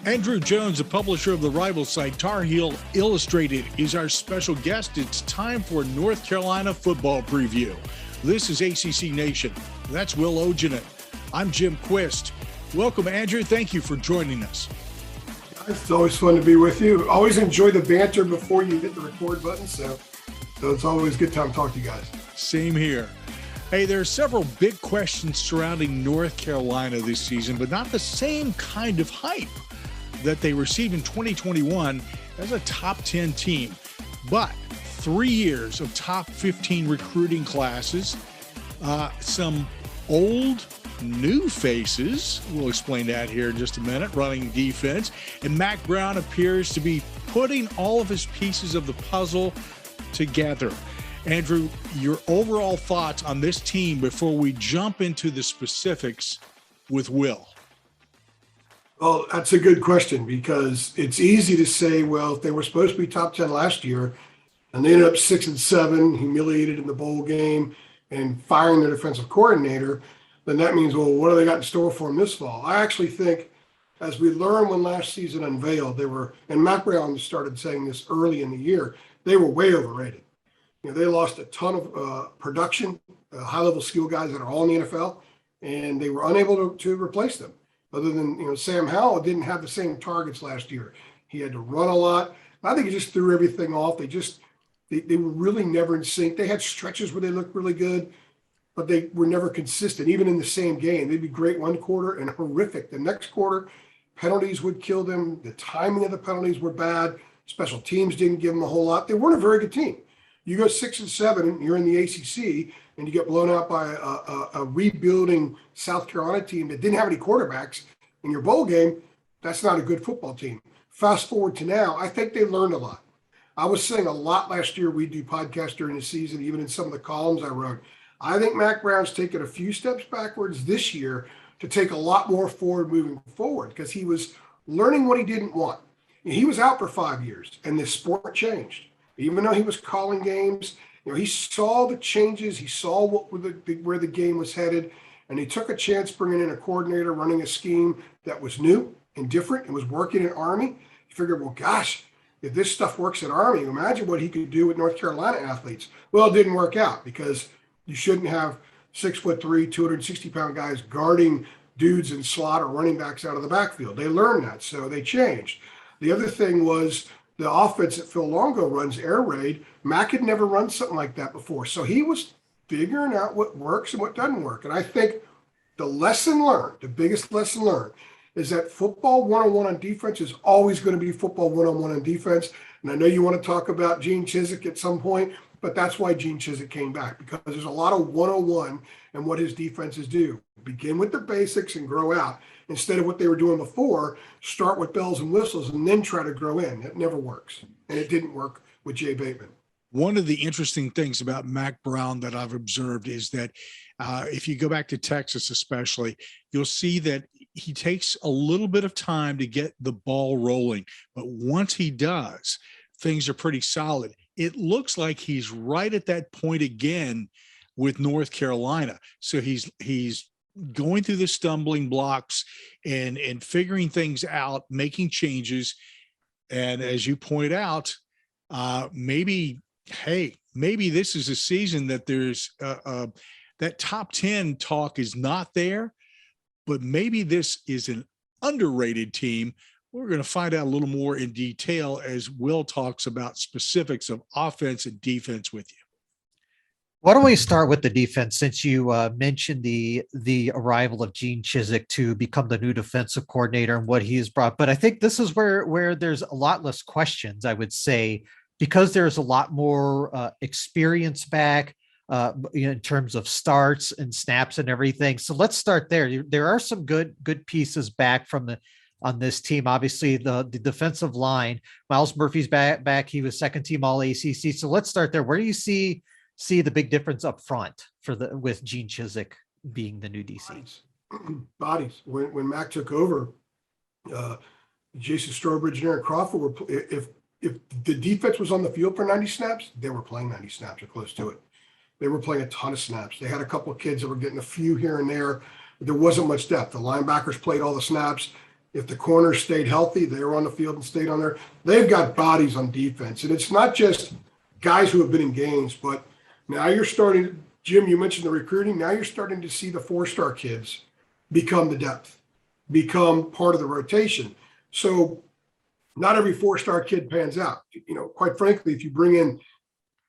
Andrew Jones, the publisher of the rival site Tar Heel Illustrated, is our special guest. It's time for North Carolina football preview. This is ACC Nation. That's Will Ogenin. I'm Jim Quist. Welcome, Andrew. Thank you for joining us. It's always fun to be with you. Always enjoy the banter before you hit the record button, so it's always a good time to talk to you guys. Same here. Hey, there are several big questions surrounding North Carolina this season, but not the same kind of hype that they received in 2021 as a top 10 team. But 3 years of top 15 recruiting classes, some old, new faces, we'll explain that here in just a minute, running defense, and Mack Brown appears to be putting all of his pieces of the puzzle together. Andrew, your overall thoughts on this team before we jump into the specifics with Will? Well, that's a good question because it's easy to say, well, if they were supposed to be top 10 last year and they ended up 6-7, humiliated in the bowl game and firing their defensive coordinator, then that means, well, what do they got in store for them this fall? I actually think, as we learned when last season unveiled, and Mack Brown started saying this early in the year, they were way overrated. You know, they lost a ton of production, high-level skill guys that are all in the NFL, and they were unable to replace them. Other than, Sam Howell didn't have the same targets last year. He had to run a lot. I think he just threw everything off. They were really never in sync. They had stretches where they looked really good, but they were never consistent, even in the same game. They'd be great one quarter and horrific the next quarter. Penalties would kill them. The timing of the penalties were bad. Special teams didn't give them a whole lot. They weren't a very good team. You go 6-7, you're in the ACC, and you get blown out by a rebuilding South Carolina team that didn't have any quarterbacks in your bowl game. That's not a good football team. Fast forward to now, I think they learned a lot. I was saying a lot last year, we do podcasts during the season, even in some of the columns I wrote. I think Mack Brown's taken a few steps backwards this year to take a lot more forward moving forward because he was learning what he didn't want. He was out for 5 years, and the sport changed. Even though he was calling games, he saw the changes, he saw where the game was headed, and he took a chance bringing in a coordinator running a scheme that was new and different and was working at Army. He figured, well, gosh, if this stuff works at Army, imagine what he could do with North Carolina athletes. Well, it didn't work out because you shouldn't have 6'3", 260-pound guys guarding dudes in slot or running backs out of the backfield. They learned that, so they changed. The other thing was the offense that Phil Longo runs, air raid. Mack had never run something like that before. So he was figuring out what works and what doesn't work. And I think the lesson learned, the biggest lesson learned, is that football 101 on defense is always going to be football 101 on defense. And I know you want to talk about Gene Chizik at some point, but that's why Gene Chizik came back, because there's a lot of 101 and what his defenses do. Begin with the basics and grow out. Instead of what they were doing before, start with bells and whistles and then try to grow in. It never works. And it didn't work with Jay Bateman. One of the interesting things about Mack Brown that I've observed is that if you go back to Texas especially, you'll see that he takes a little bit of time to get the ball rolling. But once he does, things are pretty solid. It looks like he's right at that point again with North Carolina. So he's going through the stumbling blocks and figuring things out, making changes. And as you point out, maybe this is a season that there's that top 10 talk is not there, but maybe this is an underrated team. We're going to find out a little more in detail as Will talks about specifics of offense and defense with you. Why don't we start with the defense, since you mentioned the arrival of Gene Chizik to become the new defensive coordinator and what he has brought. But I think this is where there's a lot less questions, I would say, because there's a lot more experience back in terms of starts and snaps and everything. So let's start there. There are some good pieces back on this team. Obviously, the defensive line, Miles Murphy's back. He was second team All ACC. So let's start there. Where do you see the big difference up front with Gene Chizik being the new DC? Bodies. When Mack took over, Jason Strobridge and Aaron Crawford if the defense was on the field for 90 snaps, they were playing 90 snaps or close to it. They were playing a ton of snaps. They had a couple of kids that were getting a few here and there. There wasn't much depth. The linebackers played all the snaps. If the corners stayed healthy, they were on the field and stayed on there. They've got bodies on defense. And it's not just guys who have been in games, but now you're starting, Jim, you mentioned the recruiting. Now you're starting to see the 4-star kids become the depth, become part of the rotation. So not every 4-star kid pans out. You know, quite frankly, if you bring in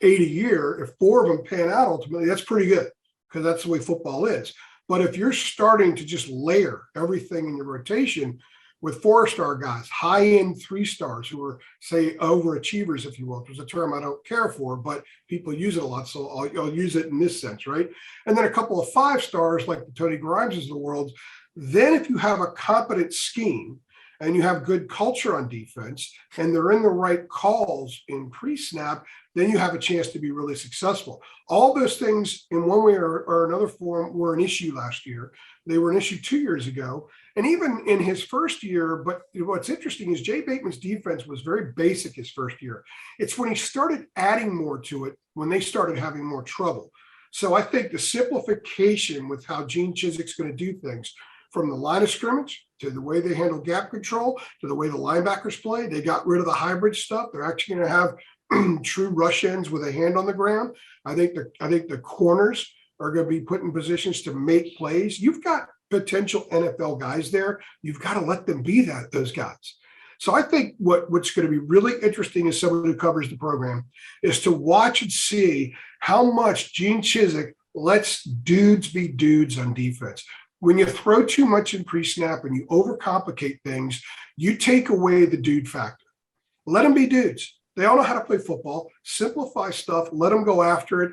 8 a year, if 4 of them pan out, ultimately, that's pretty good because that's the way football is. But if you're starting to just layer everything in your rotation with 4-star guys, high-end 3-stars who are, say, overachievers, if you will, which is a term I don't care for, but people use it a lot, so I'll use it in this sense, right? And then a couple of 5-stars like the Tony Grimeses of the world. Then if you have a competent scheme and you have good culture on defense and they're in the right calls in pre-snap, then you have a chance to be really successful. All those things in one way or another form were an issue last year. They were an issue 2 years ago. And even in his first year, but what's interesting is Jay Bateman's defense was very basic his first year. It's when he started adding more to it, when they started having more trouble. So I think the simplification with how Gene Chizik's going to do things, from the line of scrimmage to the way they handle gap control to the way the linebackers play, they got rid of the hybrid stuff. They're actually going to have true rush ends with a hand on the ground. I think the corners are going to be put in positions to make plays. You've got potential NFL guys there. You've got to let them be those guys. So I think what's going to be really interesting as someone who covers the program is to watch and see how much Gene Chizik lets dudes be dudes on defense. When you throw too much in pre-snap and you overcomplicate things, you take away the dude factor. Let them be dudes. They all know how to play football. Simplify stuff. Let them go after it.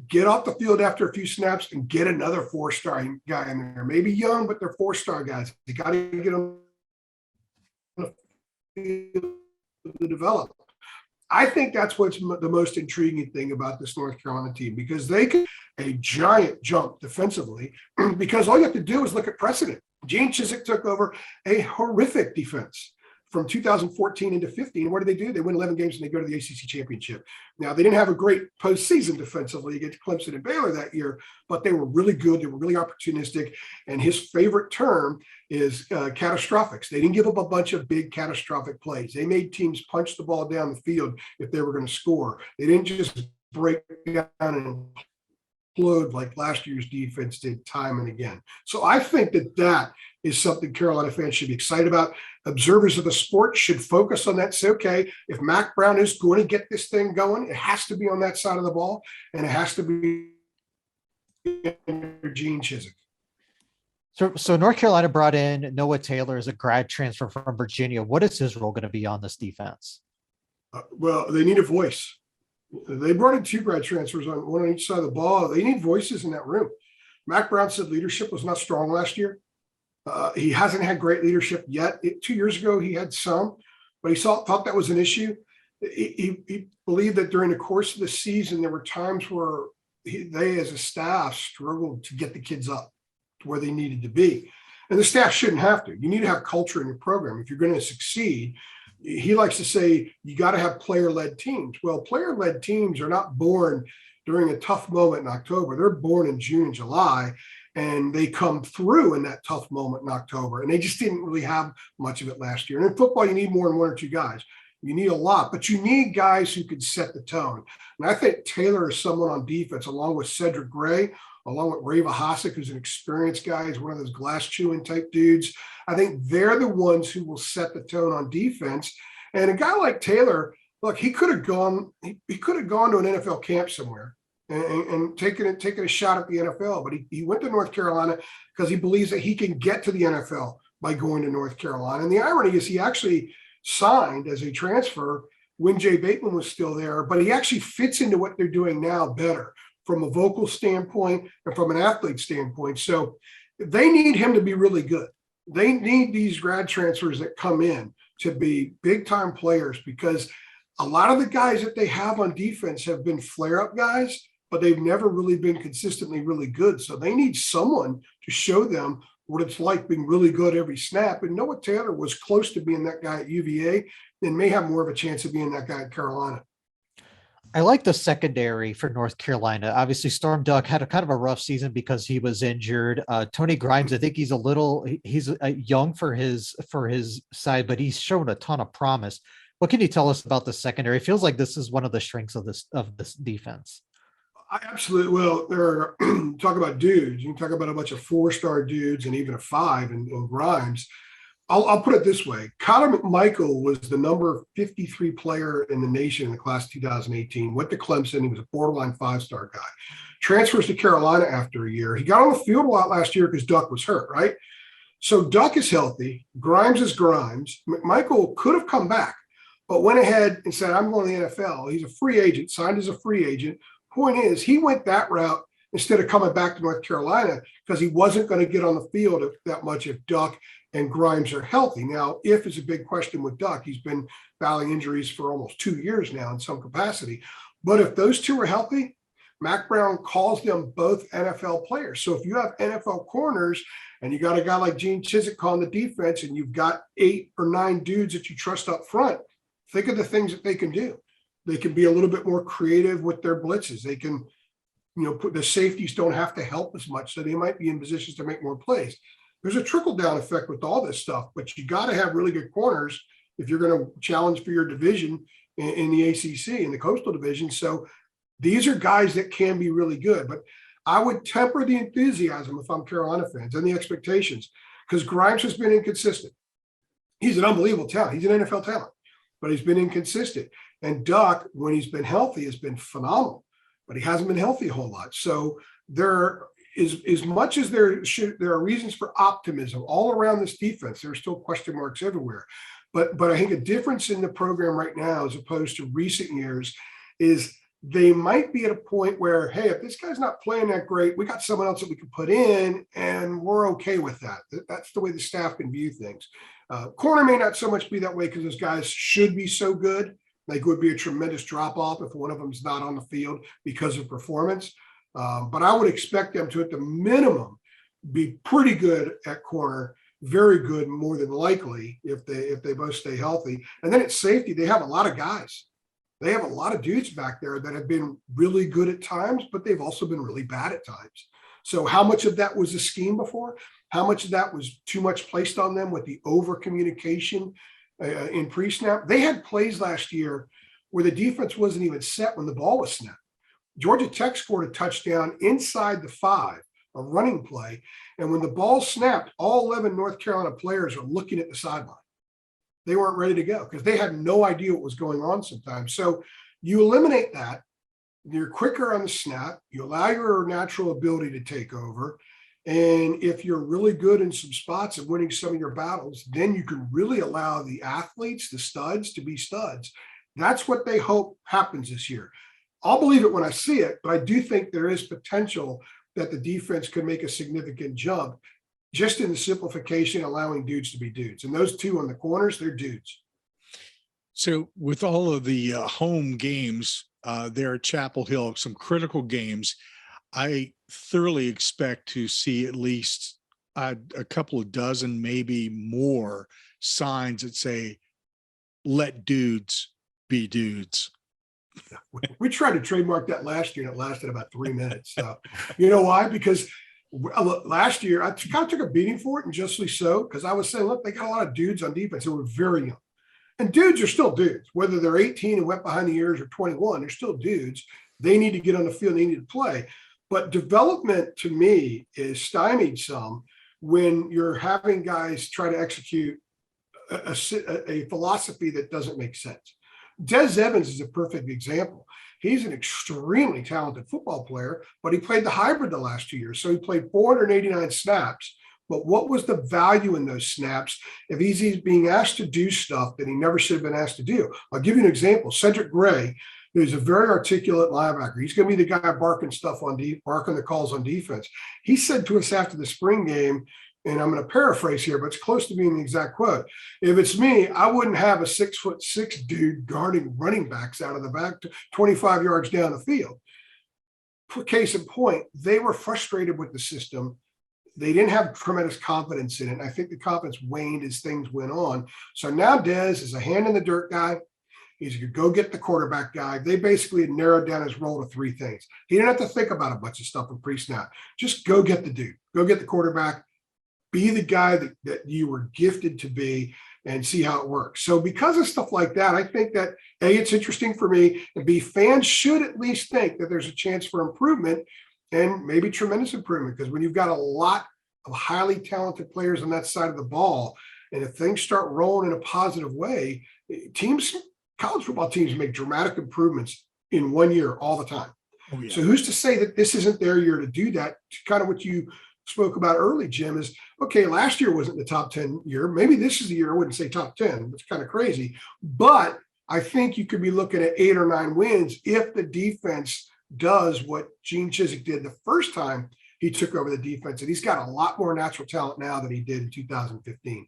Get off the field after a few snaps and get another 4-star guy in there. Maybe young, but they're 4-star guys. You got to get them on the field to develop. I think that's what's the most intriguing thing about this North Carolina team, because they can a giant jump defensively because all you have to do is look at precedent. Gene Chizik took over a horrific defense from 2014 into 15. What did they do? They win 11 games and they go to the ACC championship. Now, they didn't have a great postseason defensively against Clemson and Baylor that year, but they were really good. They were really opportunistic. And his favorite term is catastrophics. They didn't give up a bunch of big catastrophic plays. They made teams punch the ball down the field if they were going to score. They didn't just break down and explode like last year's defense did time and again. So I think that is something Carolina fans should be excited about. Observers of the sport should focus on that. Say, okay, if Mack Brown is going to get this thing going, it has to be on that side of the ball, and it has to be Gene Chizik. So North Carolina brought in Noah Taylor as a grad transfer from Virginia. What is his role going to be on this defense? Well, they need a voice. They brought in 2 grad transfers, one on each side of the ball. They need voices in that room. Mack Brown said leadership was not strong last year. He hasn't had great leadership yet. 2 years ago, he had some, but he thought that was an issue. He believed that during the course of the season, there were times where they as a staff struggled to get the kids up to where they needed to be. And the staff shouldn't have to. You need to have culture in your program. If you're going to succeed, he likes to say, you got to have player-led teams. Well, player-led teams are not born during a tough moment in October. They're born in June and July, and they come through in that tough moment in October. And they just didn't really have much of it last year. And in football, you need more than 1 or 2 guys. You need a lot, but you need guys who can set the tone. And I think Taylor is someone on defense, along with Cedric Gray, along with Ray Vahasek, who's an experienced guy. He's one of those glass chewing type dudes. I think they're the ones who will set the tone on defense. And a guy like Taylor, look, he could have gone to an NFL camp somewhere and taken a shot at the NFL, but he went to North Carolina because he believes that he can get to the NFL by going to North Carolina. And the irony is he actually signed as a transfer when Jay Bateman was still there, but he actually fits into what they're doing now better from a vocal standpoint and from an athlete standpoint. So they need him to be really good. They need these grad transfers that come in to be big time players, because a lot of the guys that they have on defense have been flare up guys, but they've never really been consistently really good. So they need someone to show them what it's like being really good every snap. And Noah Taylor was close to being that guy at UVA and may have more of a chance of being that guy at Carolina. I like the secondary for North Carolina. Obviously, Storm Duck had a kind of a rough season because he was injured. Tony Grimes, I think he's young for his side, but he's shown a ton of promise. What can you tell us about the secondary? It feels like this is one of the strengths of this defense. I absolutely will. There are talk about dudes. You can talk about a bunch of 4-star dudes and even a 5 in Grimes. I'll put it this way. Connor McMichael was the number 53 player in the nation in the class 2018. Went to Clemson. He was a borderline 5-star guy. Transfers to Carolina after a year. He got on the field a lot last year because Duck was hurt, right? So Duck is healthy. Grimes is Grimes. McMichael could have come back, but went ahead and said, I'm going to the NFL. He's a free agent, signed as a free agent. Point is, he went that route instead of coming back to North Carolina because he wasn't going to get on the field that much if Duck and Grimes are healthy. Now, if is a big question with Duck. He's been battling injuries for almost 2 years now in some capacity. But if those two are healthy, Mack Brown calls them both NFL players. So if you have NFL corners and you got a guy like Gene Chizik calling the defense and you've got 8 or 9 dudes that you trust up front, think of the things that they can do. They can be a little bit more creative with their blitzes. They can, put the safeties don't have to help as much, so they might be in positions to make more plays. There's a trickle-down effect with all this stuff, but you got to have really good corners if you're going to challenge for your division in the ACC, in the Coastal Division. So these are guys that can be really good, but I would temper the enthusiasm if I'm Carolina fans and the expectations, because Grimes has been inconsistent. He's an unbelievable talent. He's an NFL talent, but he's been inconsistent. And Duck, when he's been healthy, has been phenomenal, but he hasn't been healthy a whole lot. So there is, as much as there are reasons for optimism all around this defense, there are still question marks everywhere. But I think a difference in the program right now, as opposed to recent years, is they might be at a point where, hey, if this guy's not playing that great, we got someone else that we can put in, and we're okay with that. That's the way the staff can view things. Corner may not so much be that way because those guys should be so good. Like, it would be a tremendous drop-off if one of them is not on the field because of performance. But I would expect them to, at the minimum, be pretty good at corner, very good, more than likely, if they both stay healthy. And then at safety, they have a lot of guys. They have a lot of dudes back there that have been really good at times, but they've also been really bad at times. So how much of that was a scheme before? How much of that was too much placed on them with the over-communication in pre-snap? They had plays last year where the defense wasn't even set when the ball was snapped. Georgia Tech scored a touchdown inside the 5, a running play. And when the ball snapped, all 11 North Carolina players are looking at the sideline. They weren't ready to go because they had no idea what was going on sometimes. So you eliminate that. You're quicker on the snap. You allow your natural ability to take over. And if you're really good in some spots and winning some of your battles, then you can really allow the athletes, the studs, to be studs. That's what they hope happens this year. I'll believe it when I see it, but I do think there is potential that the defense could make a significant jump just in the simplification, allowing dudes to be dudes. And those two on the corners, they're dudes. So with all of the home games there at Chapel Hill, some critical games, I thoroughly expect to see at least a couple of dozen, maybe more signs that say, let dudes be dudes. We tried to trademark that last year, and it lasted about 3 minutes. You know why? Because last year, I kind of took a beating for it, and justly so, because I was saying, look, they got a lot of dudes on defense who were very young. And dudes are still dudes, whether they're 18 and wet behind the ears or 21, they're still dudes. They need to get on the field, they need to play. But development, to me, is stymied some when you're having guys try to execute a philosophy that doesn't make sense. Des Evans is a perfect example. He's an extremely talented football player, but he played the hybrid the last 2 years. So he played 489 snaps. But what was the value in those snaps if he's being asked to do stuff that he never should have been asked to do? I'll give you an example. Cedric Gray, who's a very articulate linebacker. He's going to be the guy barking the calls on defense. He said to us after the spring game, and I'm going to paraphrase here, but it's close to being the exact quote. If it's me, I wouldn't have a 6'6" dude guarding running backs out of the back 25 yards down the field. For case in point, they were frustrated with the system. They didn't have tremendous confidence in it. I think the confidence waned as things went on. So now Dez is a hand in the dirt guy. He's going to go get the quarterback guy. They basically had narrowed down his role to three things. He didn't have to think about a bunch of stuff in pre-snap. Just go get the dude, go get the quarterback, be the guy that you were gifted to be, and see how it works. So because of stuff like that, I think that A, it's interesting for me, and B, fans should at least think that there's a chance for improvement and maybe tremendous improvement, because when you've got a lot of highly talented players on that side of the ball, and if things start rolling in a positive way, college football teams make dramatic improvements in 1 year all the time. Oh, yeah. So who's to say that this isn't their year to do that? Kind of what you spoke about early, Jim, is okay, last year wasn't the top 10 year. Maybe this is the year. I wouldn't say top 10. It's kind of crazy. But I think you could be looking at 8 or 9 wins if the defense does what Gene Chizik did the first time he took over the defense. And he's got a lot more natural talent now than he did in 2015.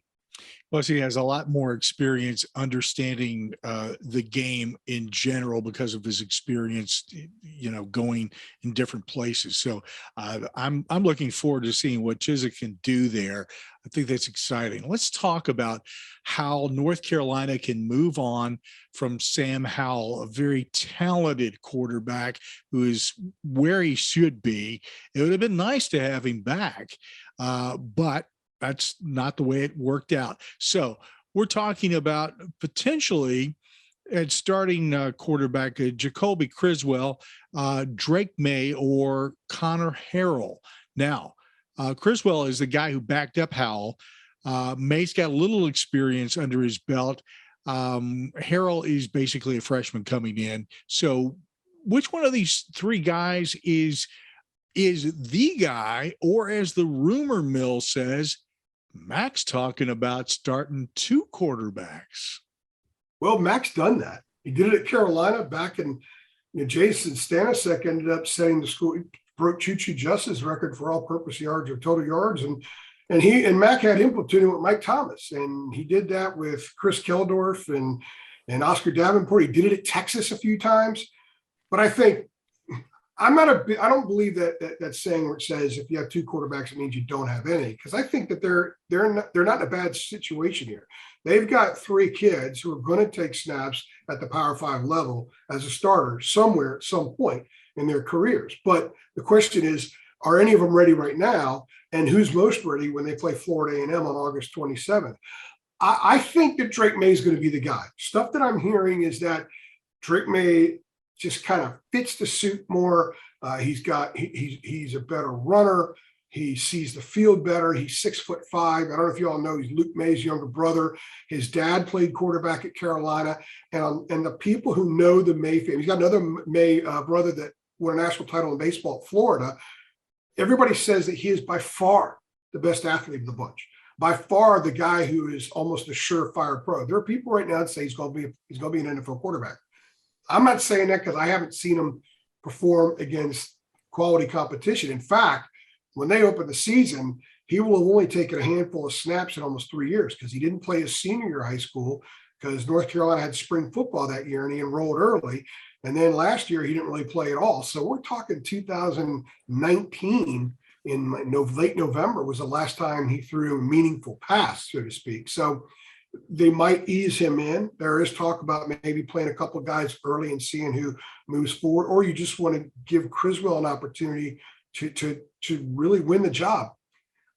Plus, he has a lot more experience understanding the game in general because of his experience, going in different places. So I'm looking forward to seeing what Chizik can do there. I think that's exciting. Let's talk about how North Carolina can move on from Sam Howell, a very talented quarterback who is where he should be. It would have been nice to have him back, but that's not the way it worked out. So we're talking about potentially at starting quarterback Jacoby Criswell, Drake May, or Connor Harrell. Now, Criswell is the guy who backed up Howell. May's got a little experience under his belt. Harrell is basically a freshman coming in. So which one of these three guys is the guy, or as the rumor mill says, Mack's talking about starting 2 quarterbacks? Well, Mack's done that. He did it at Carolina back in, Jason Stanisic ended up setting the school, he broke Choo-Choo Justice's record for all-purpose yards or total yards. And Mack had him platooning with Mike Thomas. And he did that with Chris Keldorf and Oscar Davenport. He did it at Texas a few times. But I think I don't believe that saying where it says if you have 2 quarterbacks, it means you don't have any, because I think that they're not in a bad situation here. They've got 3 kids who are going to take snaps at the Power 5 level as a starter somewhere at some point in their careers. But the question is, are any of them ready right now? And who's most ready when they play Florida A&M on August 27th? I think that Drake May is going to be the guy. Stuff that I'm hearing is that Drake May just kind of fits the suit more. He's a better runner. He sees the field better. He's 6'5". I don't know if you all know, he's Luke May's younger brother. His dad played quarterback at Carolina. And the people who know the May family, he's got another May brother that won a national title in baseball at Florida. Everybody says that he is by far the best athlete of the bunch. By far the guy who is almost a surefire pro. There are people right now that say he's going to be an NFL quarterback. I'm not saying that because I haven't seen him perform against quality competition. In fact, when they open the season, he will have only taken a handful of snaps in almost 3 years, because he didn't play his senior year of high school because North Carolina had spring football that year and he enrolled early. And then last year, he didn't really play at all. So we're talking 2019 in late November was the last time he threw a meaningful pass, so to speak. So they might ease him in. There is talk about maybe playing a couple of guys early and seeing who moves forward, or you just want to give Criswell an opportunity to really win the job.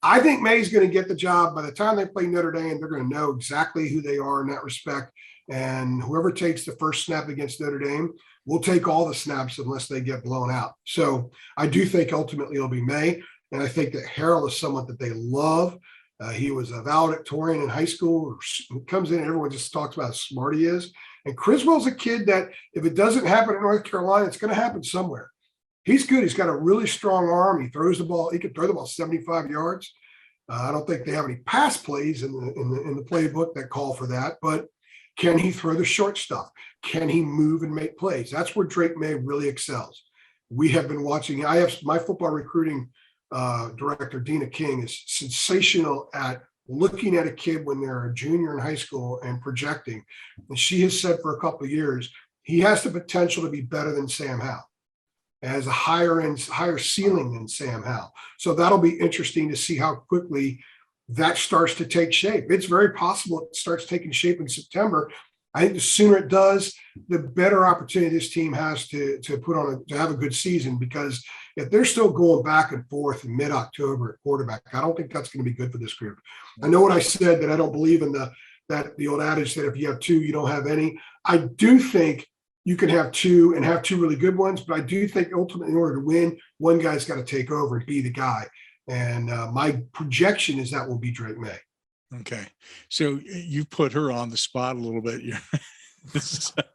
I think May's going to get the job. By the time they play Notre Dame, they're going to know exactly who they are in that respect. And whoever takes the first snap against Notre Dame will take all the snaps unless they get blown out. So I do think ultimately it'll be May. And I think that Harrell is someone that they love. He was a valedictorian in high school. He comes in and everyone just talks about how smart he is. And Criswell's a kid that if it doesn't happen in North Carolina, it's going to happen somewhere. He's good. He's got a really strong arm. He throws the ball. He can throw the ball 75 yards. I don't think they have any pass plays in the playbook that call for that. But can he throw the short stuff? Can he move and make plays? That's where Drake May really excels. We have been watching. I have my football recruiting director, Dina King, is sensational at looking at a kid when they're a junior in high school and projecting. And she has said for a couple of years, he has the potential to be better than Sam Howell, has a higher ceiling than Sam Howell. So that'll be interesting to see how quickly that starts to take shape. It's very possible it starts taking shape in September. I think the sooner it does, the better opportunity this team has to have a good season, because if they're still going back and forth in mid-October at quarterback, I don't think that's going to be good for this group. I know what I said, that I don't believe in the old adage that if you have two, you don't have any. I do think you can have two and have two really good ones, but I do think ultimately in order to win, one guy's got to take over and be the guy. And my projection is that will be Drake May. Okay. So you put her on the spot a little bit.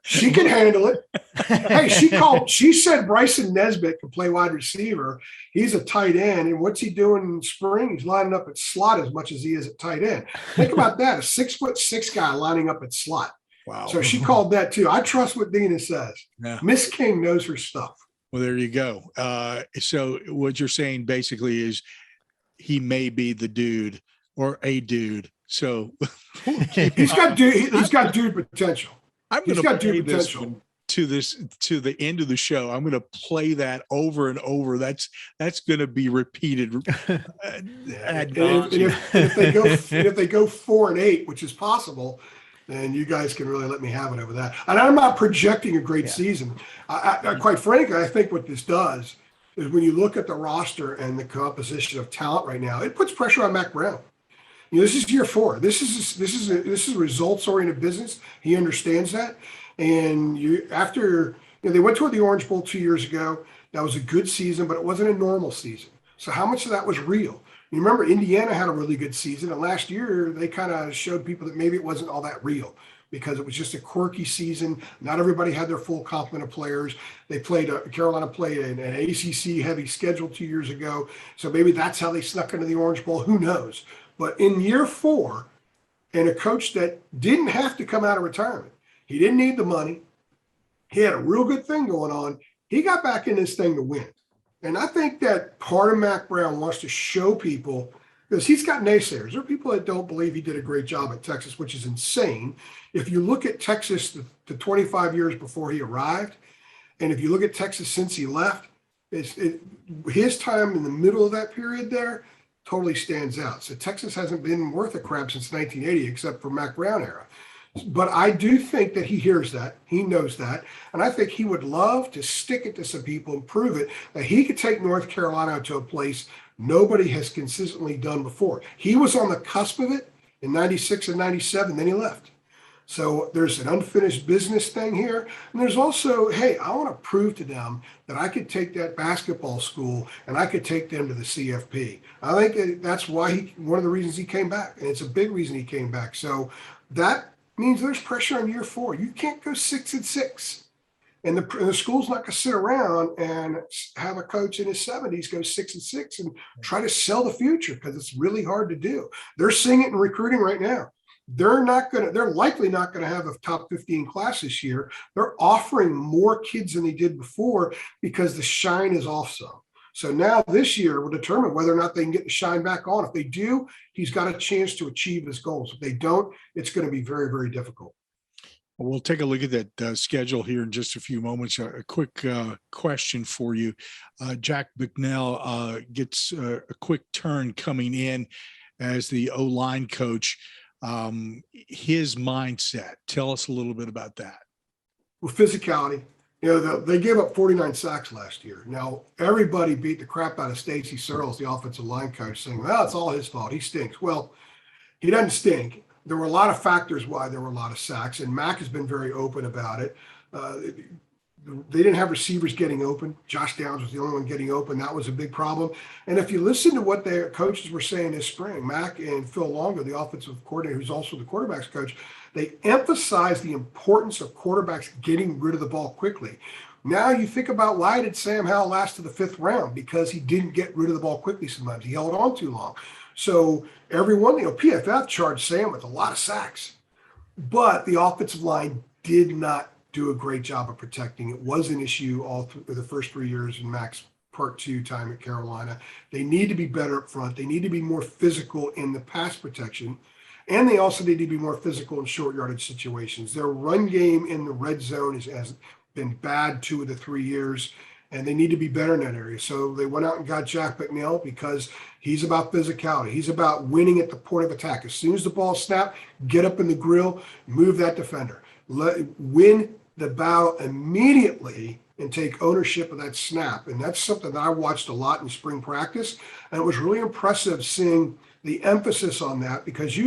She can handle it. Hey, she said Bryson Nesbitt can play wide receiver. He's a tight end. And what's he doing in spring? He's lining up at slot as much as he is at tight end. Think about that. A 6'6" guy lining up at slot. Wow. So she called that too. I trust what Dina says. Yeah. Miss King knows her stuff. Well, there you go. So what you're saying basically is he may be the dude or a dude. So he's got dude potential. I'm going to play this to the end of the show. I'm going to play that over and over. That's going to be repeated. If they go 4-8, which is possible, then you guys can really let me have it over that. And I'm not projecting a great season. I quite frankly, I think what this does is when you look at the roster and the composition of talent right now, it puts pressure on Mack Brown. This is year 4. This is a results-oriented business. He understands that. And they went to the Orange Bowl 2 years ago. That was a good season, but it wasn't a normal season. So how much of that was real? You remember Indiana had a really good season, and last year they kind of showed people that maybe it wasn't all that real because it was just a quirky season. Not everybody had their full complement of players. Carolina played an ACC heavy schedule 2 years ago, so maybe that's how they snuck into the Orange Bowl. Who knows? But in year 4, and a coach that didn't have to come out of retirement, he didn't need the money. He had a real good thing going on. He got back in this thing to win. And I think that part of Mack Brown wants to show people, because he's got naysayers. There are people that don't believe he did a great job at Texas, which is insane. If you look at Texas the 25 years before he arrived, and if you look at Texas since he left, his time in the middle of that period there totally stands out. So Texas hasn't been worth a crap since 1980, except for Mack Brown era. But I do think that he hears that. He knows that. And I think he would love to stick it to some people and prove it that he could take North Carolina to a place nobody has consistently done before. He was on the cusp of it in 96 and 97, then he left. So there's an unfinished business thing here. And there's also, hey, I want to prove to them that I could take that basketball school and I could take them to the CFP. I think that's why one of the reasons he came back. And it's a big reason he came back. So that means there's pressure on year 4. You can't go 6-6. And the school's not going to sit around and have a coach in his 70s go 6-6 and try to sell the future, because it's really hard to do. They're seeing it in recruiting right now. They're likely not going to have a top 15 class this year. They're offering more kids than they did before because the shine is off some. So now this year will determine whether or not they can get the shine back on. If they do, he's got a chance to achieve his goals. If they don't, it's going to be very, very difficult. Well, we'll take a look at that schedule here in just a few moments. A quick question for you. Jack Bucknell gets a quick turn coming in as the O-line coach. His mindset, tell us a little bit about that. Well, physicality. They gave up 49 sacks last year. Now, everybody beat the crap out of Stacey Searles, the offensive line coach, saying, well, it's all his fault. He stinks. Well, he doesn't stink. There were a lot of factors why there were a lot of sacks, and Mack has been very open about it. They didn't have receivers getting open. Josh Downs was the only one getting open. That was a big problem. And if you listen to what their coaches were saying this spring, Mack and Phil Longo, the offensive coordinator, who's also the quarterback's coach, they emphasized the importance of quarterbacks getting rid of the ball quickly. Now you think about, why did Sam Howell last to the 5th round? Because he didn't get rid of the ball quickly sometimes. He held on too long. So everyone, PFF charged Sam with a lot of sacks. But the offensive line did not do a great job of protecting. It was an issue all through the first 3 years in Mack's part 2 time at Carolina. They need to be better up front. They need to be more physical in the pass protection. And they also need to be more physical in short yardage situations. Their run game in the red zone has been bad 2 of the 3 years, and they need to be better in that area. So they went out and got Jack Bucknell because he's about physicality. He's about winning at the point of attack. As soon as the ball snapped, get up in the grill, move that defender. win the battle immediately and take ownership of that snap. And that's something that I watched a lot in spring practice. And it was really impressive seeing the emphasis on that, because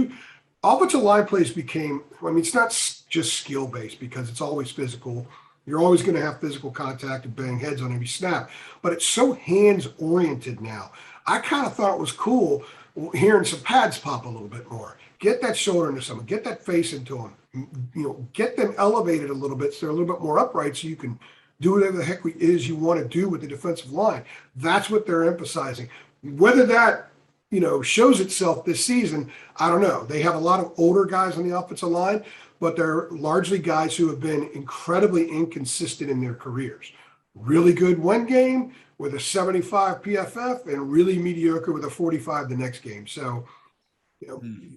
offensive line plays became, I mean, it's not just skill based because it's always physical. You're always going to have physical contact and bang heads on every snap, but it's so hands oriented now. I kind of thought it was cool hearing some pads pop a little bit more. Get that shoulder into someone, get that face into them, get them elevated a little bit so they're a little bit more upright so you can do whatever the heck it is you want to do with the defensive line. That's what they're emphasizing. Whether that, shows itself this season, I don't know. They have a lot of older guys on the offensive line, but they're largely guys who have been incredibly inconsistent in their careers. Really good one game with a 75 PFF and really mediocre with a 45 the next game. So,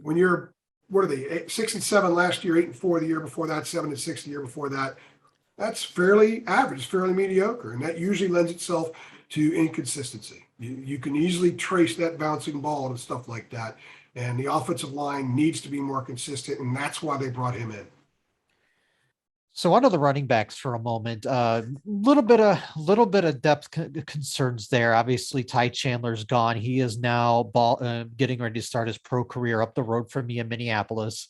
when you're, what are they, 6-7 last year, 8-4 the year before that, 7-6 the year before that, that's fairly average, fairly mediocre. And that usually lends itself to inconsistency. You can easily trace that bouncing ball and stuff like that. And the offensive line needs to be more consistent, and that's why they brought him in. So on to the running backs for a moment. Little bit of depth concerns there. Obviously, Ty Chandler's gone. He is now getting ready to start his pro career up the road from me in Minneapolis.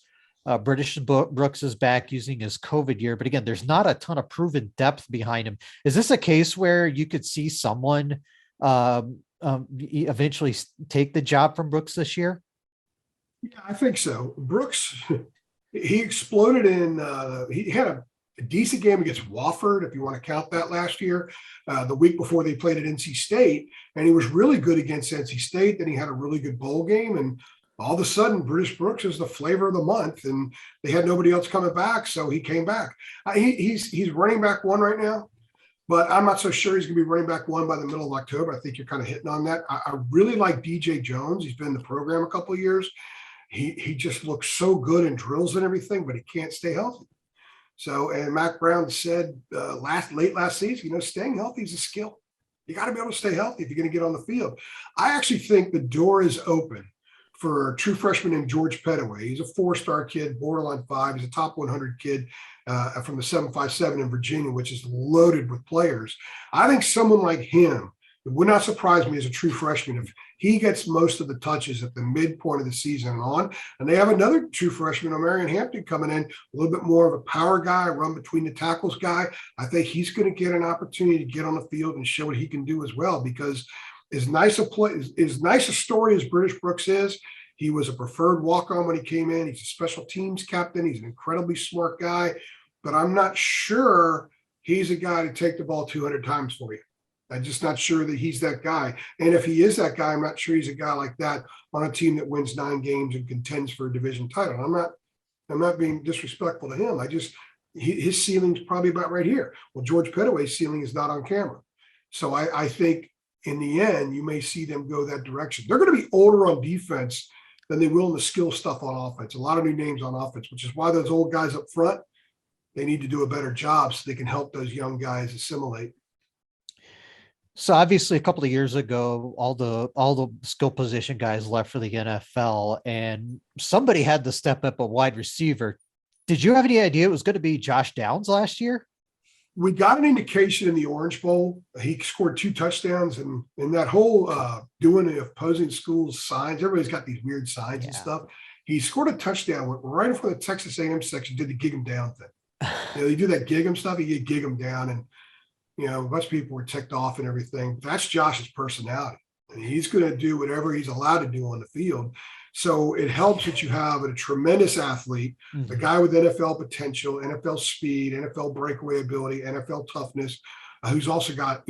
British Brooks is back using his COVID year, but again, there's not a ton of proven depth behind him. Is this a case where you could see someone eventually take the job from Brooks this year? Yeah, I think so. Brooks, he exploded he had a decent game against Wofford, if you want to count that, last year, the week before they played at NC State. And he was really good against NC State. Then he had a really good bowl game. And all of a sudden, British Brooks is the flavor of the month. And they had nobody else coming back, so he came back. He's running back one right now, but I'm not so sure he's going to be running back one by the middle of October. I think you're kind of hitting on that. I really like DJ Jones. He's been in the program a couple of years. He just looks so good in drills and everything, but he can't stay healthy. So, and Mack Brown said late last season, staying healthy is a skill. You got to be able to stay healthy if you're going to get on the field. I actually think the door is open for a true freshman named George Pettaway. He's a 4-star kid, borderline 5. He's a top 100 kid from the 757 in Virginia, which is loaded with players. I think someone like him, it would not surprise me as a true freshman if he gets most of the touches at the midpoint of the season and on. And they have another true freshman, Marion Hampton, coming in, a little bit more of a power guy, run between the tackles guy. I think he's going to get an opportunity to get on the field and show what he can do as well, because as nice a story as British Brooks is, he was a preferred walk-on when he came in. He's a special teams captain. He's an incredibly smart guy, but I'm not sure he's a guy to take the ball 200 times for you. I'm just not sure that he's that guy. And if he is that guy, I'm not sure he's a guy like that on a team that wins 9 games and contends for a division title. I'm not being disrespectful to him. His ceiling's probably about right here. Well, George Pettaway's ceiling is not on camera. So I think in the end, you may see them go that direction. They're going to be older on defense than they will in the skill stuff on offense. A lot of new names on offense, which is why those old guys up front, they need to do a better job so they can help those young guys assimilate. So obviously a couple of years ago, all the skill position guys left for the NFL, and somebody had to step up a wide receiver. Did you have any idea it was going to be Josh Downs last year? We got an indication in the Orange Bowl. He scored 2 touchdowns, and in that whole doing the opposing schools signs, everybody's got these weird signs and stuff. He scored a touchdown, went right in front of the Texas A&M section, did the gig him down thing. They do that gig him stuff. He get gig him down, and a bunch of people were ticked off and everything. That's Josh's personality. And he's going to do whatever he's allowed to do on the field. So it helps that you have a tremendous athlete, a guy with NFL potential, NFL speed, NFL breakaway ability, NFL toughness, who's also got,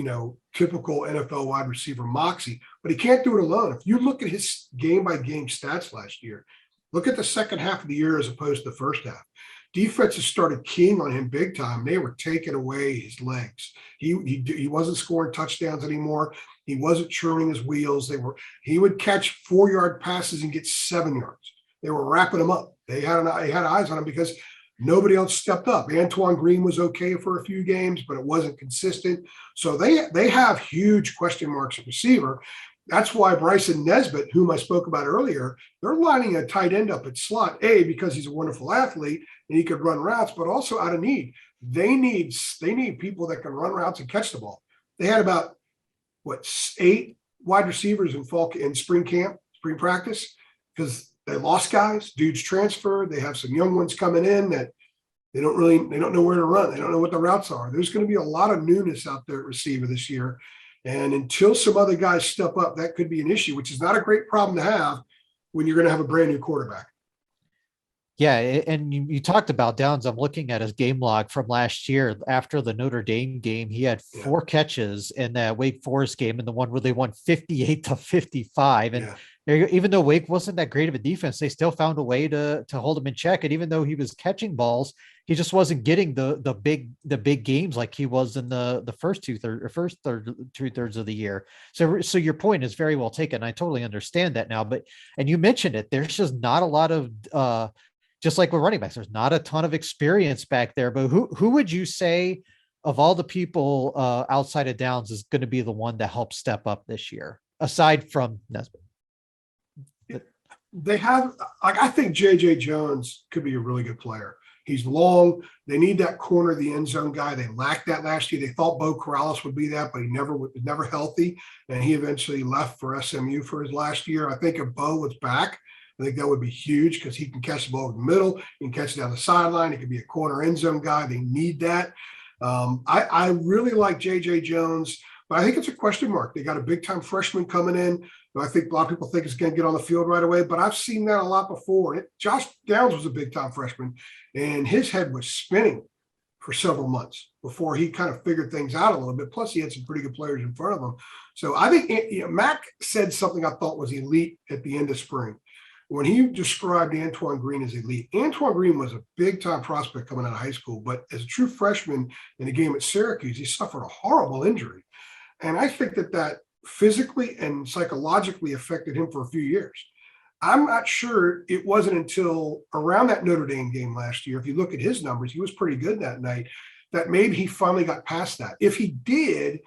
typical NFL wide receiver moxie, but he can't do it alone. If you look at his game by game stats last year, look at the second half of the year as opposed to the first half. Defenses started keying on him big time. They were taking away his legs. He wasn't scoring touchdowns anymore. He wasn't churning his wheels. He would catch 4-yard passes and get 7 yards. They were wrapping him up. They had eyes on him because nobody else stepped up. Antoine Green was okay for a few games, but it wasn't consistent. So they have huge question marks at receiver. That's why Bryson Nesbitt, whom I spoke about earlier, they're lining a tight end up at slot, A, because he's a wonderful athlete and he could run routes, but also out of need. They need people that can run routes and catch the ball. They had about, 8 wide receivers in spring practice, because they lost guys, dudes transferred. They have some young ones coming in that they don't know where to run. They don't know what the routes are. There's going to be a lot of newness out there at receiver this year. And until some other guys step up, that could be an issue, which is not a great problem to have when you're going to have a brand new quarterback. Yeah, and you talked about Downs. I'm looking at his game log from last year. After the Notre Dame game, he had 4 catches in that Wake Forest game, and the one where they won 58-55. And even though Wake wasn't that great of a defense, they still found a way to hold him in check. And even though he was catching balls, he just wasn't getting the big games like he was in the first 2/3 of the year. So your point is very well taken. I totally understand that now. And you mentioned it. There's just not a lot of just like with running backs, there's not a ton of experience back there. But who would you say of all the people outside of Downs is going to be the one to help step up this year, aside from Nesbitt? They have, I think JJ Jones could be a really good player. He's long. They need that corner of the end zone guy. They lacked that last year. They thought Bo Corrales would be that, but he was never healthy. And he eventually left for SMU for his last year. I think if Bo was back, I think that would be huge, because he can catch the ball in the middle. He can catch it down the sideline. He can be a corner end zone guy. They need that. I really like JJ Jones, but I think it's a question mark. They got a big time freshman coming in who I think a lot of people think is going to get on the field right away, but I've seen that a lot before. Josh Downs was a big time freshman, and his head was spinning for several months before he kind of figured things out a little bit. Plus, he had some pretty good players in front of him. So I think Mack said something I thought was elite at the end of spring, when he described Antoine Green as elite. Antoine Green was a big-time prospect coming out of high school, but as a true freshman in a game at Syracuse, he suffered a horrible injury. And I think that physically and psychologically affected him for a few years. I'm not sure it wasn't until around that Notre Dame game last year, if you look at his numbers, he was pretty good that night, that maybe he finally got past that. If he did,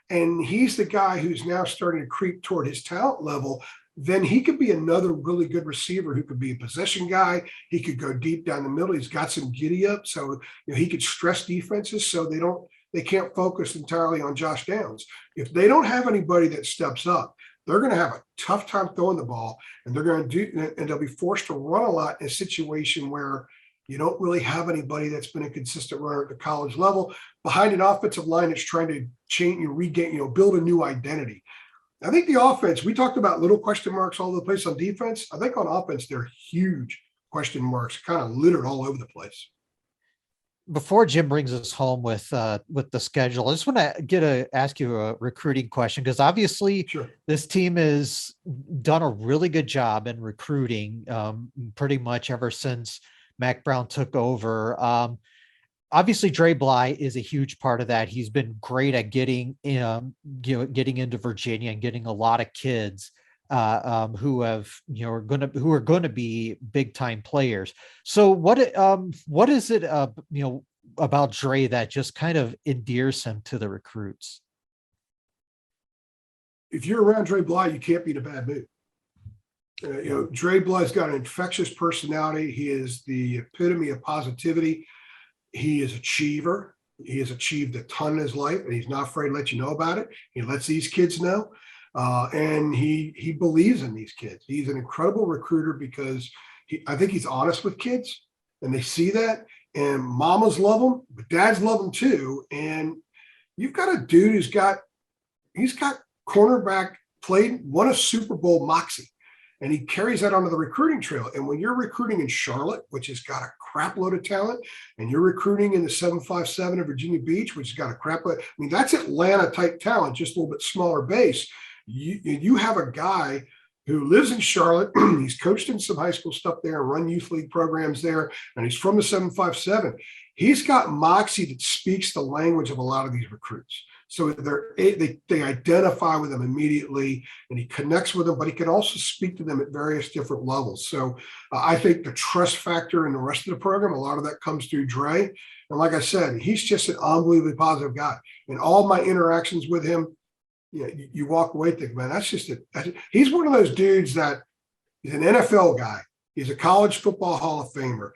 and he's the guy who's now starting to creep toward his talent level, then he could be another really good receiver who could be a possession guy. He could go deep down the middle. He's got some giddy up, so he could stress defenses so they can't focus entirely on Josh Downs. If they don't have anybody that steps up, they're going to have a tough time throwing the ball, and they'll be forced to run a lot in a situation where you don't really have anybody that's been a consistent runner at the college level behind an offensive line that's trying to build a new identity. I think the offense, we talked about little question marks all over the place on defense. I think on offense, they're huge question marks kind of littered all over the place. Before Jim brings us home with the schedule, I just want to ask you a recruiting question, because obviously This team has done a really good job in recruiting pretty much ever since Mack Brown took over. Obviously, Dre Bly is a huge part of that. He's been great at getting into Virginia and getting a lot of kids who are going to be big time players. So what is it about Dre that just kind of endears him to the recruits? If you're around Dre Bly, you can't be in a bad mood. Dre Bly's got an infectious personality. He is the epitome of positivity. He is an achiever. He has achieved a ton in his life, and he's not afraid to let you know about it. He lets these kids know, and he believes in these kids. He's an incredible recruiter because I think he's honest with kids, and they see that. And mamas love him, but dads love him too. And you've got a dude he's got cornerback, won a Super Bowl moxie. And he carries that onto the recruiting trail. And when you're recruiting in Charlotte, which has got a crap load of talent, and you're recruiting in the 757 of Virginia Beach, which has got a crap load, that's Atlanta type talent, just a little bit smaller base. You have a guy who lives in Charlotte. He's coached in some high school stuff there and run youth league programs there. And he's from the 757. He's got moxie that speaks the language of a lot of these recruits. So they identify with him immediately, and he connects with them, but he can also speak to them at various different levels. So I think the trust factor in the rest of the program, a lot of that comes through Dre. And like I said, he's just an unbelievably positive guy. And all my interactions with him, you walk away thinking, man, he's one of those dudes that he's an NFL guy. He's a college football Hall of Famer.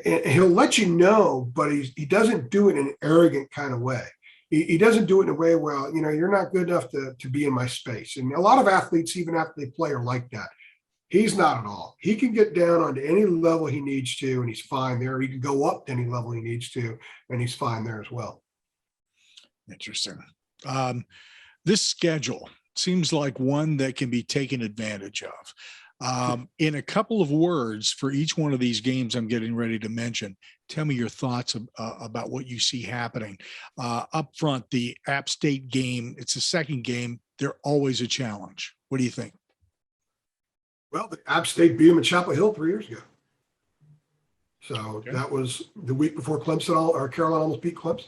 And he'll let you know, but he doesn't do it in an arrogant kind of way. He doesn't do it in a way, well, you're not good enough to be in my space. And a lot of athletes, even after they play, are like that. He's not at all. He can get down onto any level he needs to, and he's fine there. He can go up to any level he needs to, and he's fine there as well. Interesting. This schedule seems like one that can be taken advantage of. In a couple of words for each one of these games I'm getting ready to mention, tell me your thoughts about what you see happening. Up front, the App State game, it's the second game. They're always a challenge. What do you think? Well, the App State beat them at Chapel Hill 3 years ago. So Okay. That was the week before Carolina almost beat Clemson.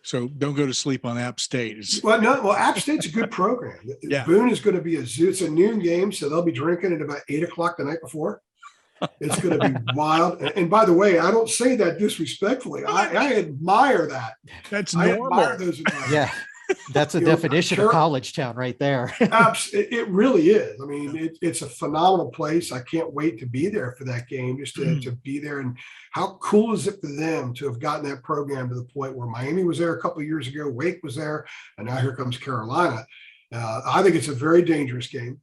So don't go to sleep on App State. App State's a good program. Yeah. Boone is going to be it's a noon game, so they'll be drinking at about 8 o'clock the night before. It's going to be wild. And by the way, I don't say that disrespectfully. I admire that. That's I normal. admire those environments. Yeah, that's a definition of college town right there. It really is. I mean, it's a phenomenal place. I can't wait to be there for that game, just to be there. And how cool is it for them to have gotten that program to the point where Miami was there a couple of years ago, Wake was there, and now here comes Carolina. I think it's a very dangerous game.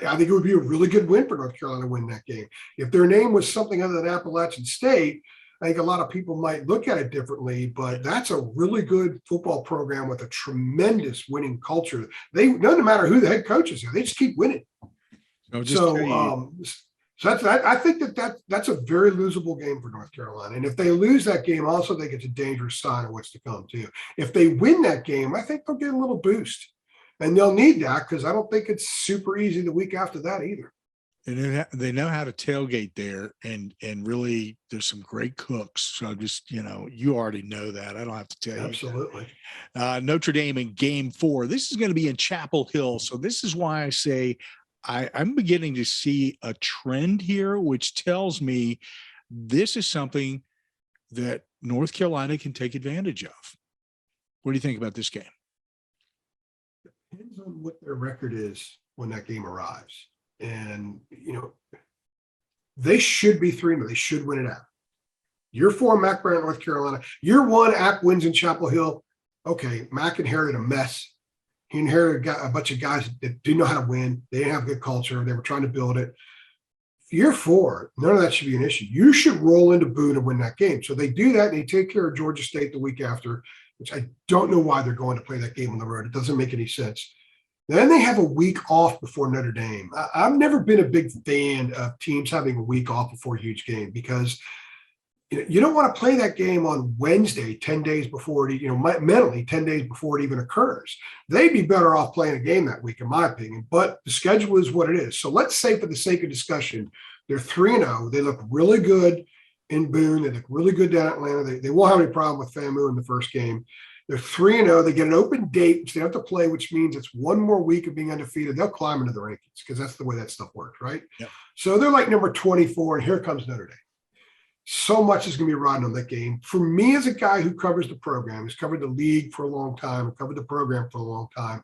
I think it would be a really good win for North Carolina to win that game. If their name was something other than Appalachian State, I think a lot of people might look at it differently, but that's a really good football program with a tremendous winning culture. No matter who the head coach is, they just keep winning. I think that's a very losable game for North Carolina. And if they lose that game, also think it's a dangerous sign of what's to come too. If they win that game, I think they'll get a little boost, and they'll need that because I don't think it's super easy the week after that either. And they know how to tailgate there, and really there's some great cooks. So just, you already know that. I don't have to tell you. Absolutely. Notre Dame in game 4. This is going to be in Chapel Hill. So this is why I say I'm beginning to see a trend here, which tells me this is something that North Carolina can take advantage of. What do you think about this game? Depends on what their record is when that game arrives. And, they should be 3-0. They should win it out. Year 4, Mack Brown, North Carolina. Year 1, App wins in Chapel Hill. Okay, Mack inherited a mess. He inherited a bunch of guys that didn't know how to win. They didn't have good culture. They were trying to build it. Year 4, none of that should be an issue. You should roll into Boone and win that game. So they do that, and they take care of Georgia State the week after, which I don't know why they're going to play that game on the road. It doesn't make any sense. Then they have a week off before Notre Dame. I've never been a big fan of teams having a week off before a huge game because you don't want to play that game on Wednesday, 10 days before it, mentally 10 days before it even occurs. They'd be better off playing a game that week, in my opinion, but the schedule is what it is. So let's say, for the sake of discussion, they're 3-0. They look really good in Boone. They look really good down in Atlanta. They won't have any problem with FAMU in the first game. They're 3-0. They get an open date, which they have to play, which means it's one more week of being undefeated. They'll climb into the rankings because that's the way that stuff works, right? Yep. So they're like number 24, and here comes Notre Dame. So much is going to be riding on that game. For me, as a guy who covers the program, who's covered the league for a long time, covered the program for a long time,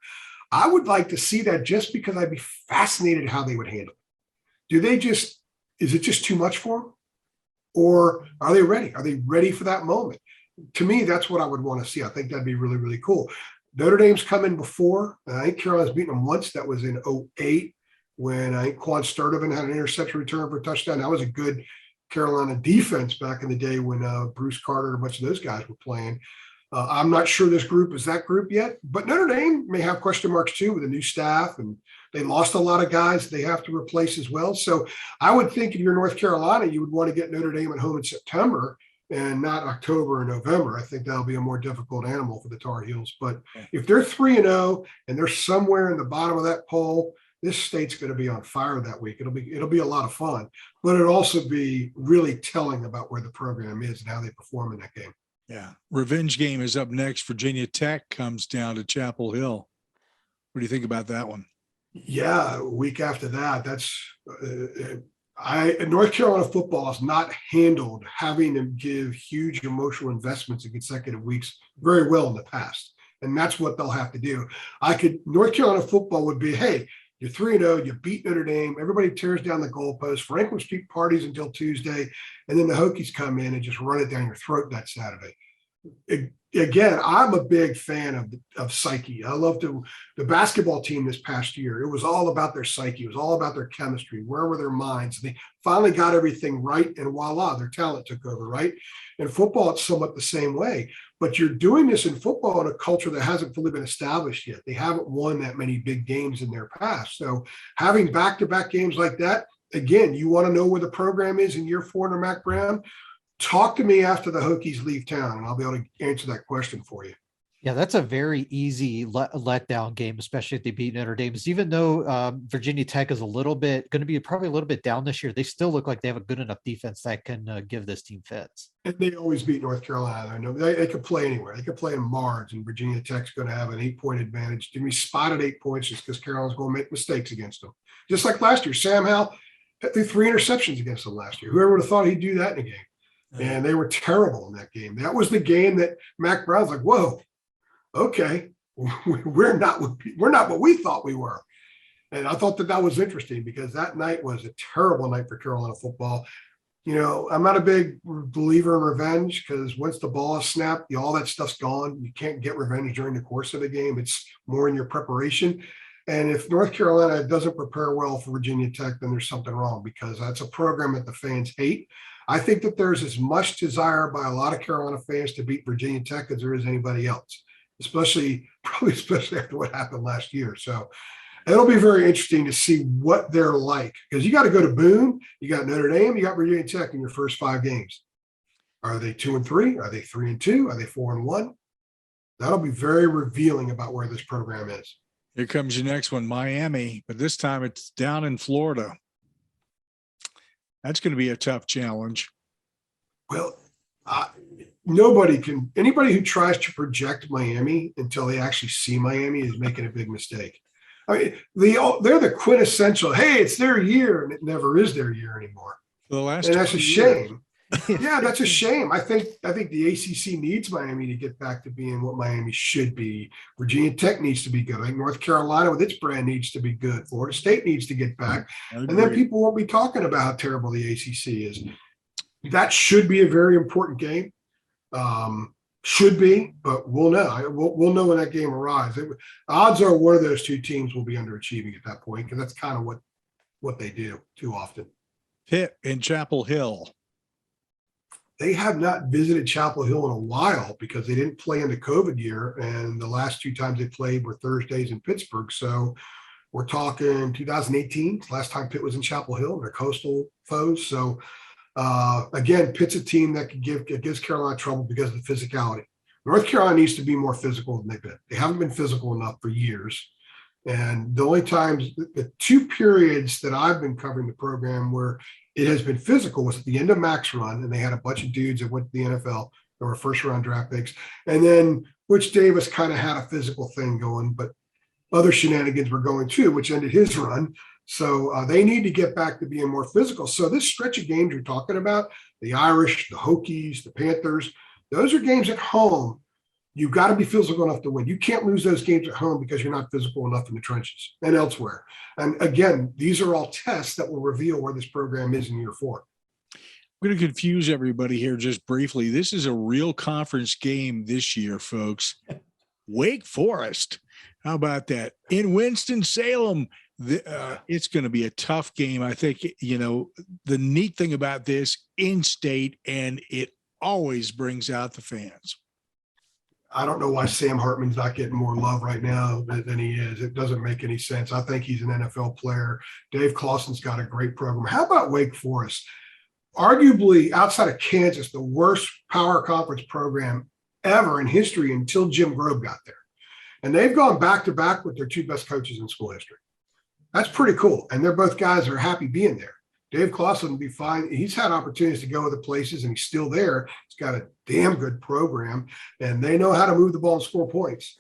I would like to see that just because I'd be fascinated how they would handle it. Is it just too much for them? Or are they ready? Are they ready for that moment? To me, that's what I would want to see. I think that'd be really, really cool. Notre Dame's come in before. I think Carolina's beaten them once. That was in 2008 when I think Quan Sturdivant had an interception return for a touchdown. That was a good Carolina defense back in the day when Bruce Carter and a bunch of those guys were playing. I'm not sure this group is that group yet, but Notre Dame may have question marks too with a new staff, and they lost a lot of guys they have to replace as well. So I would think if you're North Carolina, you would want to get Notre Dame at home in September and not October or November. I think that'll be a more difficult animal for the Tar Heels. But if they're 3-0 and they're somewhere in the bottom of that poll, this state's going to be on fire that week. It'll be a lot of fun, but it'll also be really telling about where the program is and how they perform in that game. Yeah. Revenge game is up next. Virginia Tech comes down to Chapel Hill. What do you think about that one? Yeah, a week after that, that's North Carolina football has not handled having to give huge emotional investments in consecutive weeks very well in the past. And that's what they'll have to do. North Carolina football would be, hey, you're 3-0, you beat Notre Dame, everybody tears down the goalpost, Franklin Street parties until Tuesday, and then the Hokies come in and just run it down your throat that Saturday. Again, I'm a big fan of psyche. I loved the basketball team this past year. It was all about their psyche. It was all about their chemistry. Where were their minds? They finally got everything right, and voila, their talent took over, right? In football, it's somewhat the same way. But you're doing this in football in a culture that hasn't fully been established yet. They haven't won that many big games in their past. So having back-to-back games like that, again, you want to know where the program is in year 4 under Mack Brown? Talk to me after the Hokies leave town, and I'll be able to answer that question for you. Yeah, that's a very easy letdown game, especially if they beat Notre Dame. Even though Virginia Tech is going to be probably a little bit down this year, they still look like they have a good enough defense that can give this team fits. And they always beat North Carolina. I know they could play anywhere. They could play in Marge, and Virginia Tech's going to have an 8-point advantage. To be spotted 8 points just because Carolina's going to make mistakes against them. Just like last year, Sam Howell threw 3 interceptions against them last year. Whoever would have thought he'd do that in a game? And they were terrible in that game. That was the game that Mack Brown's like, whoa, okay, we're not what we thought we were. And I thought that was interesting because that night was a terrible night for Carolina football. You know, I'm not a big believer in revenge because once the ball is snapped, all that stuff's gone. You can't get revenge during the course of the game. It's more in your preparation. And if North Carolina doesn't prepare well for Virginia Tech, then there's something wrong because that's a program that the fans hate. I think that there's as much desire by a lot of Carolina fans to beat Virginia Tech as there is anybody else, especially after what happened last year. So it'll be very interesting to see what they're like because you got to go to Boone, you got Notre Dame, you got Virginia Tech in your first 5 games. Are they 2-3? Are they 3-2? Are they 4-1? That'll be very revealing about where this program is. Here comes your next one, Miami, but this time it's down in Florida. That's going to be a tough challenge. Well, anybody who tries to project Miami until they actually see Miami is making a big mistake. I mean, they're the quintessential, hey, it's their year, and it never is their year anymore. For the last and that's a 20 shame. years. Yeah, that's a shame. I think the ACC needs Miami to get back to being what Miami should be. Virginia Tech needs to be good. I think North Carolina with its brand needs to be good. Florida State needs to get back. And then people won't be talking about how terrible the ACC is. That should be a very important game. Should be, but we'll know. We'll know when that game arrives. Odds are one of those 2 teams will be underachieving at that point because that's kind of what they do too often. Pitt in Chapel Hill. They have not visited Chapel Hill in a while because they didn't play in the COVID year. And the last 2 times they played were Thursdays in Pittsburgh. So we're talking 2018, last time Pitt was in Chapel Hill, they're coastal foes. So again, Pitt's a team that gives Carolina trouble because of the physicality. North Carolina needs to be more physical than they've been. They haven't been physical enough for years. And the only times, the 2 periods that I've been covering the program where it has been physical was at the end of Mack's run, and they had a bunch of dudes that went to the NFL that were first-round draft picks. And then Butch Davis kind of had a physical thing going, but other shenanigans were going too, which ended his run. So they need to get back to being more physical. So this stretch of games you're talking about, the Irish, the Hokies, the Panthers, those are games at home. You've got to be physical enough to win. You can't lose those games at home because you're not physical enough in the trenches and elsewhere. And again, these are all tests that will reveal where this program is in year 4. I'm going to confuse everybody here just briefly. This is a real conference game this year, folks. Wake Forest. How about that? In Winston-Salem, it's going to be a tough game. I think, the neat thing about this in-state, and it always brings out the fans. I don't know why Sam Hartman's not getting more love right now than he is. It doesn't make any sense. I think he's an NFL player. Dave Clawson's got a great program. How about Wake Forest? Arguably, outside of Kansas, the worst power conference program ever in history until Jim Grobe got there. And they've gone back-to-back with their 2 best coaches in school history. That's pretty cool. And they're both guys that are happy being there. Dave Clawson will be fine. He's had opportunities to go other places, and he's still there. He's got a damn good program, and they know how to move the ball and score points.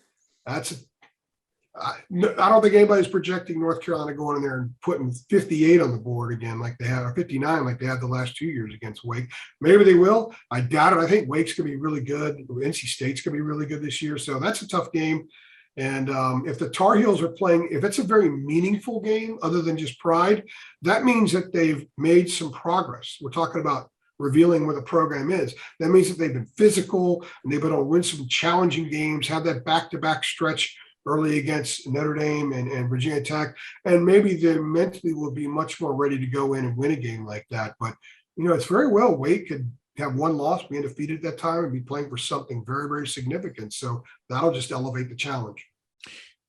I don't think anybody's projecting North Carolina going in there and putting 58 on the board again, like they had, or 59, like they had the last 2 years against Wake. Maybe they will. I doubt it. I think Wake's going to be really good. NC State's going to be really good this year. So that's a tough game. And if the Tar Heels are playing, if it's a very meaningful game other than just pride, that means that they've made some progress. We're talking about revealing where the program is. That means that they've been physical and they've been able to win some challenging games, have that back-to-back stretch early against Notre Dame and Virginia Tech. And maybe they mentally will be much more ready to go in and win a game like that. But, it's very well Wake could have one loss, be undefeated at that time, and be playing for something very, very significant. So that'll just elevate the challenge.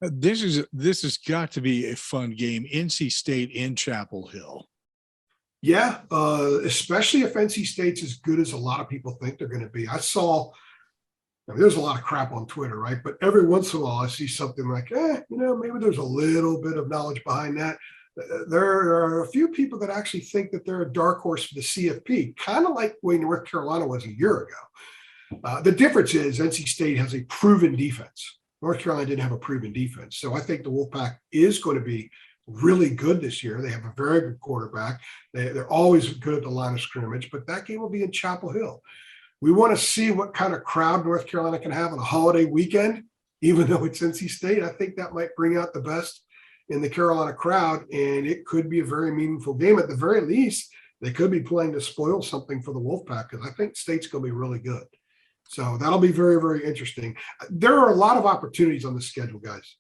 This has got to be a fun game. NC State in Chapel Hill. Yeah, especially if NC State's as good as a lot of people think they're going to be. There's a lot of crap on Twitter, right? But every once in a while, I see something like, maybe there's a little bit of knowledge behind that. There are a few people that actually think that they're a dark horse for the CFP, kind of like the way North Carolina was a year ago. The difference is NC State has a proven defense. North Carolina didn't have a proven defense. So I think the Wolfpack is going to be really good this year. They have a very good quarterback. They're always good at the line of scrimmage, but that game will be in Chapel Hill. We want to see what kind of crowd North Carolina can have on a holiday weekend, even though it's NC State. I think that might bring out the best in the Carolina crowd, and it could be a very meaningful game. At the very least, they could be playing to spoil something for the Wolfpack, because I think State's going to be really good. So that'll be very, very interesting. There are a lot of opportunities on the schedule, guys.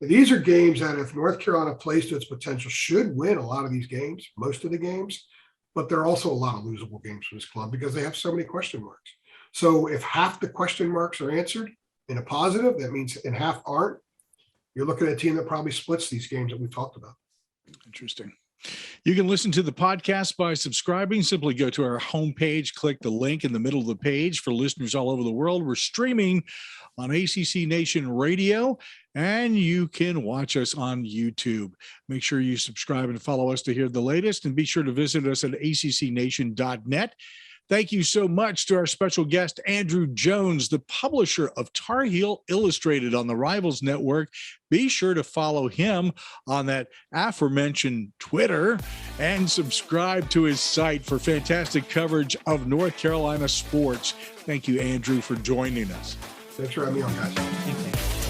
These are games that if North Carolina plays to its potential, should win a lot of these games, most of the games. But there are also a lot of losable games for this club because they have so many question marks. So if half the question marks are answered in a positive, that means and half aren't, you're looking at a team that probably splits these games that we've talked about. Interesting. You can listen to the podcast by subscribing. Simply go to our homepage, click the link in the middle of the page. For listeners all over the world, we're streaming on ACC Nation Radio, and you can watch us on YouTube. Make sure you subscribe and follow us to hear the latest, and be sure to visit us at accnation.net. Thank you so much to our special guest, Andrew Jones, the publisher of Tar Heel Illustrated on the Rivals Network. Be sure to follow him on that aforementioned Twitter and subscribe to his site for fantastic coverage of North Carolina sports. Thank you, Andrew, for joining us. Thanks for having me on, guys. Thank you.